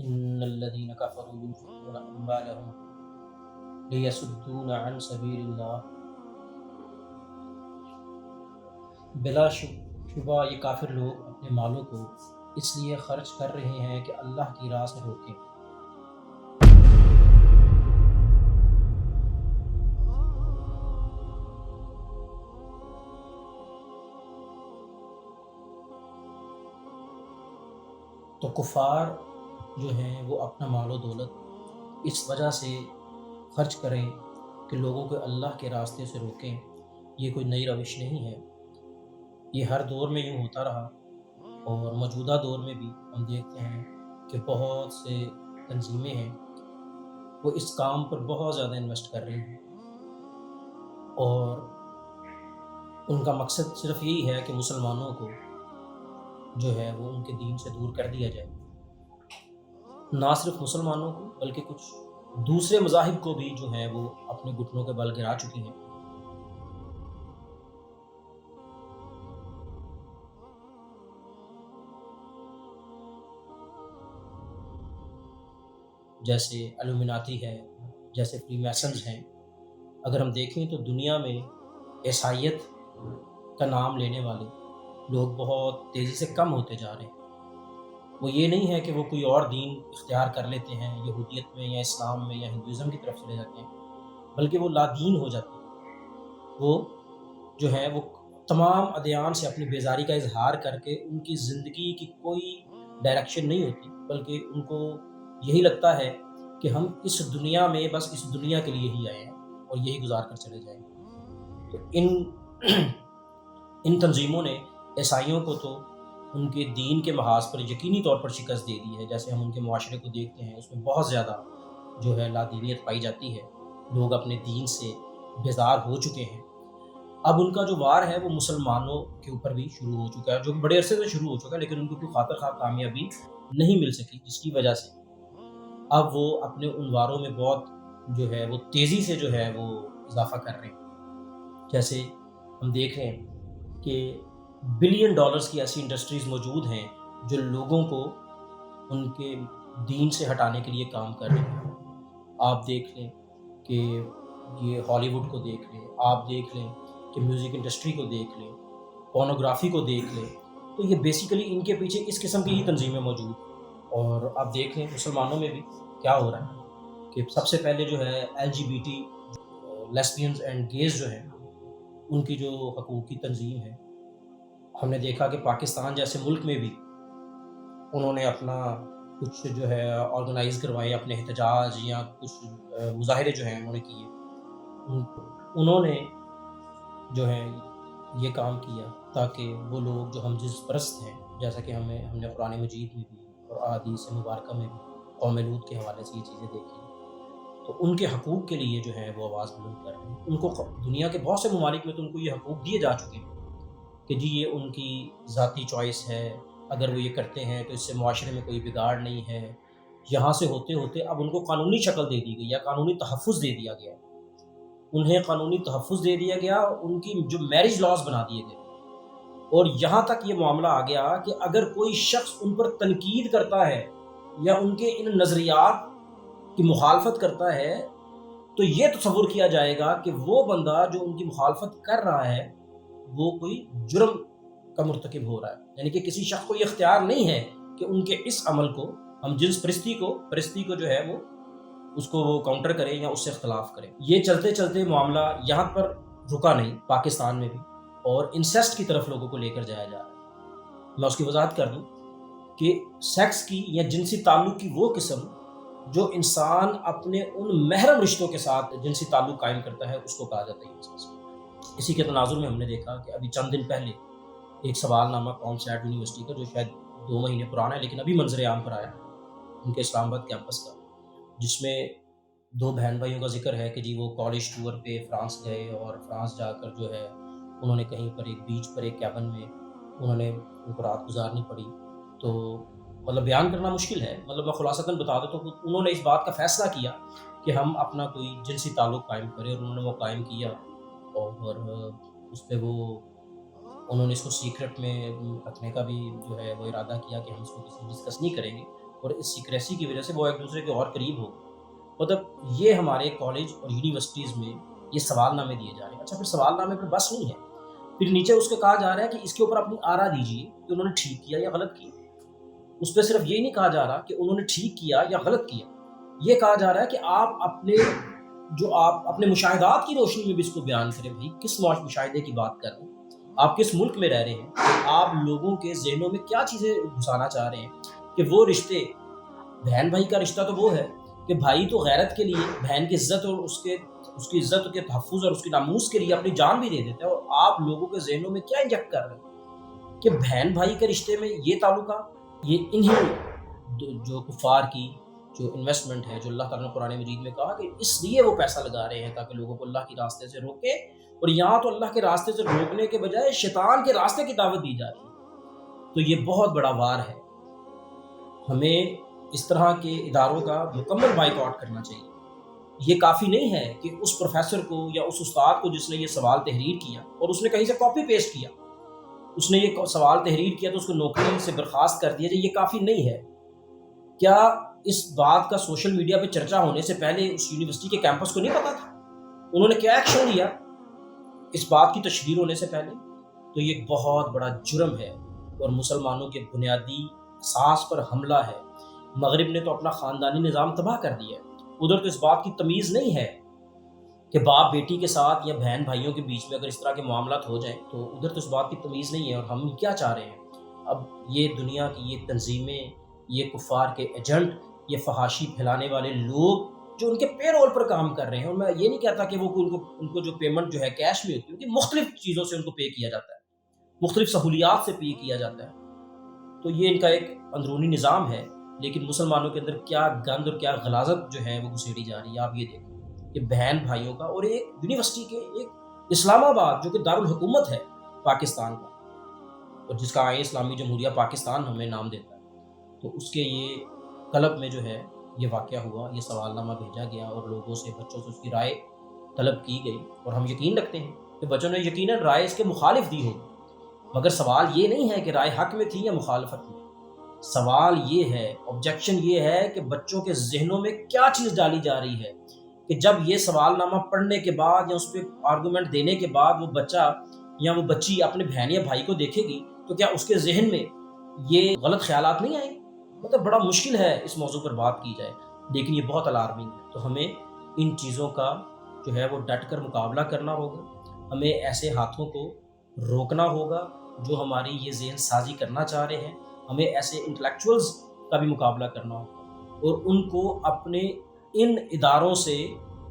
ان الذين كفروا ينفقون اموالهم ليصدون عن سبيل الله، بلا شبہ یہ کافر لوگ اپنے مالوں کو اس لیے خرچ کر رہے ہیں کہ اللہ کی راہ سے روکیں۔ تو کفار جو ہیں وہ اپنا مال و دولت اس وجہ سے خرچ کریں کہ لوگوں کو اللہ کے راستے سے روکیں۔ یہ کوئی نئی روش نہیں ہے، یہ ہر دور میں یوں ہوتا رہا، اور موجودہ دور میں بھی ہم دیکھتے ہیں کہ بہت سے تنظیمیں ہیں وہ اس کام پر بہت زیادہ انویسٹ کر رہی ہیں، اور ان کا مقصد صرف یہی ہے کہ مسلمانوں کو جو ہے وہ ان کے دین سے دور کر دیا جائے۔ نہ صرف مسلمانوں کو بلکہ کچھ دوسرے مذاہب کو بھی جو ہے وہ اپنے گھٹنوں کے بل گرا چکی ہیں۔ جیسے الومناتی ہے، جیسے فری میسنز ہیں۔ اگر ہم دیکھیں تو دنیا میں عیسائیت کا نام لینے والے لوگ بہت تیزی سے کم ہوتے جا رہے ہیں۔ وہ یہ نہیں ہے کہ وہ کوئی اور دین اختیار کر لیتے ہیں، یہودیت میں یا اسلام میں یا ہندوازم کی طرف چلے جاتے ہیں، بلکہ وہ لا دین ہو جاتے ہیں۔ وہ جو ہے وہ تمام ادیان سے اپنی بیزاری کا اظہار کر کے ان کی زندگی کی کوئی ڈائریکشن نہیں ہوتی، بلکہ ان کو یہی لگتا ہے کہ ہم اس دنیا میں بس اس دنیا کے لیے ہی آئے ہیں اور یہی گزار کر چلے جائیں گے۔ تو ان تنظیموں نے عیسائیوں کو تو ان کے دین کے محاذ پر یقینی طور پر شکست دے دی ہے۔ جیسے ہم ان کے معاشرے کو دیکھتے ہیں، اس میں بہت زیادہ جو ہے لادینیت پائی جاتی ہے، لوگ اپنے دین سے بیزار ہو چکے ہیں۔ اب ان کا جو وار ہے وہ مسلمانوں کے اوپر بھی شروع ہو چکا ہے، جو کہ بڑے عرصے سے شروع ہو چکا ہے، لیکن ان کو کوئی خاطر خواہ کامیابی نہیں مل سکی، جس کی وجہ سے اب وہ اپنے ان واروں میں بہت جو ہے وہ تیزی سے جو ہے وہ اضافہ کر رہے ہیں۔ جیسے ہم دیکھ رہے ہیں کہ بلین ڈالرز کی ایسی انڈسٹریز موجود ہیں جو لوگوں کو ان کے دین سے ہٹانے کے لیے کام کر رہے ہیں۔ آپ دیکھ لیں کہ یہ ہالی ووڈ کو دیکھ لیں، آپ دیکھ لیں کہ میوزک انڈسٹری کو دیکھ لیں، پورنوگرافی کو دیکھ لیں، تو یہ بیسیکلی ان کے پیچھے اس قسم کی ہی تنظیمیں موجود ہیں۔ اور آپ دیکھ لیں مسلمانوں میں بھی کیا ہو رہا ہے کہ سب سے پہلے جو ہے LGBT لیسبینز اینڈ گیز جو ہیں ان کی جو حقوقی تنظیم ہے، ہم نے دیکھا کہ پاکستان جیسے ملک میں بھی انہوں نے اپنا کچھ جو ہے آرگنائز کروائے، اپنے احتجاج یا کچھ مظاہرے جو ہیں انہوں نے کیے۔ انہوں نے جو ہے یہ کام کیا تاکہ وہ لوگ جو ہم جنس پرست ہیں، جیسا کہ ہم نے قرآن مجید میں بھی اور احادیث مبارکہ میں بھی قوم لوط کے حوالے سے یہ چیزیں دیکھی، تو ان کے حقوق کے لیے جو ہے وہ آواز بلند کر رہے ہیں۔ ان کو دنیا کے بہت سے ممالک میں تو ان کو یہ حقوق دیے جا چکے ہیں کہ جی یہ ان کی ذاتی چوائس ہے، اگر وہ یہ کرتے ہیں تو اس سے معاشرے میں کوئی بگاڑ نہیں ہے۔ یہاں سے ہوتے ہوتے اب ان کو قانونی شکل دے دی گئی یا قانونی تحفظ دے دیا گیا، انہیں قانونی تحفظ دے دیا گیا، ان کی جو میرج لاز بنا دیے گئے، اور یہاں تک یہ معاملہ آ گیا کہ اگر کوئی شخص ان پر تنقید کرتا ہے یا ان کے ان نظریات کی مخالفت کرتا ہے تو یہ تصور کیا جائے گا کہ وہ بندہ جو ان کی مخالفت کر رہا ہے وہ کوئی جرم کا مرتکب ہو رہا ہے، یعنی کہ کسی شخص کو یہ اختیار نہیں ہے کہ ان کے اس عمل کو، ہم جنس پرستی کو جو ہے وہ اس کو وہ کاؤنٹر کرے یا اس سے اختلاف کرے۔ یہ چلتے چلتے معاملہ یہاں پر رکا نہیں، پاکستان میں بھی اور انسیسٹ کی طرف لوگوں کو لے کر جایا جا رہا ہے۔ میں اس کی وضاحت کر دوں کہ سیکس کی یا جنسی تعلق کی وہ قسم جو انسان اپنے ان محرم رشتوں کے ساتھ جنسی تعلق قائم کرتا ہے اس کو کہا جاتا ہے انسیسٹ۔ اسی کے تناظر میں ہم نے دیکھا کہ ابھی چند دن پہلے ایک سوال نامہ قوم سیٹ یونیورسٹی کا، جو شاید 2 مہینے پرانا ہے لیکن ابھی منظر عام پر آیا ان کے اسلام آباد کیمپس کا، جس میں 2 بہن بھائیوں کا ذکر ہے کہ جی وہ کالج ٹور پہ فرانس گئے اور فرانس جا کر جو ہے انہوں نے کہیں پر ایک بیچ پر ایک کیبن میں انہوں نے ان کو رات گزارنی پڑی۔ تو مطلب بیان کرنا مشکل ہے، مطلب میں خلاصتاً بتا دیتا ہوں کہ انہوں نے اس بات کا فیصلہ کیا کہ ہم اپنا کوئی جنسی تعلق قائم کریں، اور انہوں نے وہ قائم کیا، اور اس پہ وہ انہوں نے اس کو سیکرٹ میں رکھنے کا بھی جو ہے وہ ارادہ کیا کہ ہم اس کو کسی ڈسکس نہیں کریں گے، اور اس سیکریسی کی وجہ سے وہ ایک دوسرے کے اور قریب ہو گئے۔ مطلب یہ ہمارے کالج اور یونیورسٹیز میں یہ سوال نامے دیے جا رہے ہیں۔ اچھا پھر سوال نامے پر بس نہیں ہے، پھر نیچے اس کو کہا جا رہا ہے کہ اس کے اوپر اپنی آرا دیجیے کہ انہوں نے ٹھیک کیا یا غلط کیا۔ اس پہ صرف یہ نہیں کہا جا رہا کہ انہوں نے ٹھیک کیا یا غلط کیا، یہ کہا جا رہا ہے کہ آپ اپنے مشاہدات کی روشنی میں بھی اس کو بیان کریں۔ بھائی کس مشاہدے کی بات کر رہے ہیں؟ آپ کس ملک میں رہ رہے ہیں؟ آپ لوگوں کے ذہنوں میں کیا چیزیں گھسانا چاہ رہے ہیں کہ وہ رشتے، بہن بھائی کا رشتہ تو وہ ہے کہ بھائی تو غیرت کے لیے بہن کی عزت اور اس کی عزت کے تحفظ اور اس کی ناموس کے لیے اپنی جان بھی دے دیتا ہے، اور آپ لوگوں کے ذہنوں میں کیا انجیکٹ کر رہے ہیں کہ بہن بھائی کے رشتے میں یہ تعلقہ، یہ انہیں جو کفار کی جو انویسٹمنٹ ہے، جو اللہ تعالیٰ نے قرآن مجید میں کہا کہ اس لیے وہ پیسہ لگا رہے ہیں تاکہ لوگوں کو اللہ کے راستے سے روکے، اور یہاں تو اللہ کے راستے سے روکنے کے بجائے شیطان کے راستے کی دعوت دی جا رہی ہے۔ تو یہ بہت بڑا وار ہے، ہمیں اس طرح کے اداروں کا مکمل بائیکاٹ کرنا چاہیے۔ یہ کافی نہیں ہے کہ اس پروفیسر کو یا اس استاد کو جس نے یہ سوال تحریر کیا اور اس نے کہیں سے کاپی پیسٹ کیا، اس نے یہ سوال تحریر کیا تو اس کو نوکری سے برخاست کر دیا جائے، یہ کافی نہیں ہے۔ کیا اس بات کا سوشل میڈیا پہ چرچا ہونے سے پہلے اس یونیورسٹی کے کیمپس کو نہیں پتا تھا؟ انہوں نے کیا ایکشن لیا اس بات کی تشہیر ہونے سے پہلے؟ تو یہ بہت بڑا جرم ہے اور مسلمانوں کے بنیادی اساس پر حملہ ہے۔ مغرب نے تو اپنا خاندانی نظام تباہ کر دیا ہے، ادھر تو اس بات کی تمیز نہیں ہے کہ باپ بیٹی کے ساتھ یا بہن بھائیوں کے بیچ میں اگر اس طرح کے معاملات ہو جائیں تو ادھر تو اس بات کی تمیز نہیں ہے۔ اور ہم کیا چاہ رہے ہیں؟ اب یہ دنیا کی یہ تنظیمیں، یہ کفار کے ایجنٹ، یہ فحاشی پھیلانے والے لوگ جو ان کے پے رول پر کام کر رہے ہیں، اور میں یہ نہیں کہتا کہ وہ ان کو جو پیمنٹ جو ہے کیش میں ہوتی ہے، کہ مختلف چیزوں سے ان کو پے کیا جاتا ہے، مختلف سہولیات سے پے کیا جاتا ہے، تو یہ ان کا ایک اندرونی نظام ہے۔ لیکن مسلمانوں کے اندر کیا گند اور کیا غلاظت جو ہے وہ گھسیڑی جا رہی ہے، آپ یہ دیکھیں کہ بہن بھائیوں کا، اور ایک یونیورسٹی کے ایک اسلام آباد جو کہ دارالحکومت ہے پاکستان کا اور جس کا آئین اسلامی جمہوریہ پاکستان ہمیں نام دیتا ہے، تو اس کے یہ کلب میں جو ہے یہ واقعہ ہوا، یہ سوال نامہ بھیجا گیا اور لوگوں سے، بچوں سے اس کی رائے طلب کی گئی، اور ہم یقین رکھتے ہیں کہ بچوں نے یقیناً رائے اس کے مخالف دی ہوگی، مگر سوال یہ نہیں ہے کہ رائے حق میں تھی یا مخالفت میں، سوال یہ ہے، آبجیکشن یہ ہے کہ بچوں کے ذہنوں میں کیا چیز ڈالی جا رہی ہے کہ جب یہ سوال نامہ پڑھنے کے بعد یا اس پہ آرگومنٹ دینے کے بعد وہ بچہ یا وہ بچی اپنے بہن یا بھائی کو دیکھے گی تو کیا اس کے ذہن میں یہ غلط خیالات نہیں آئیں؟ مطلب بڑا مشکل ہے اس موضوع پر بات کی جائے، لیکن یہ بہت الارمنگ ہے۔ تو ہمیں ان چیزوں کا جو ہے وہ ڈٹ کر مقابلہ کرنا ہوگا، ہمیں ایسے ہاتھوں کو روکنا ہوگا جو ہماری یہ ذہن سازی کرنا چاہ رہے ہیں، ہمیں ایسے انٹلیکچوئلز کا بھی مقابلہ کرنا ہوگا اور ان کو اپنے ان اداروں سے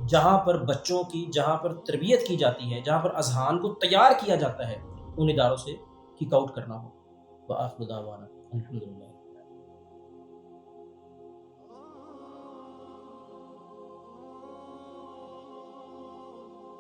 جہاں پر بچوں کی، جہاں پر تربیت کی جاتی ہے، جہاں پر اذہان کو تیار کیا جاتا ہے، ان اداروں سے کک آؤٹ کرنا ہوگا۔ وآخر دعوانا الحمدللہ۔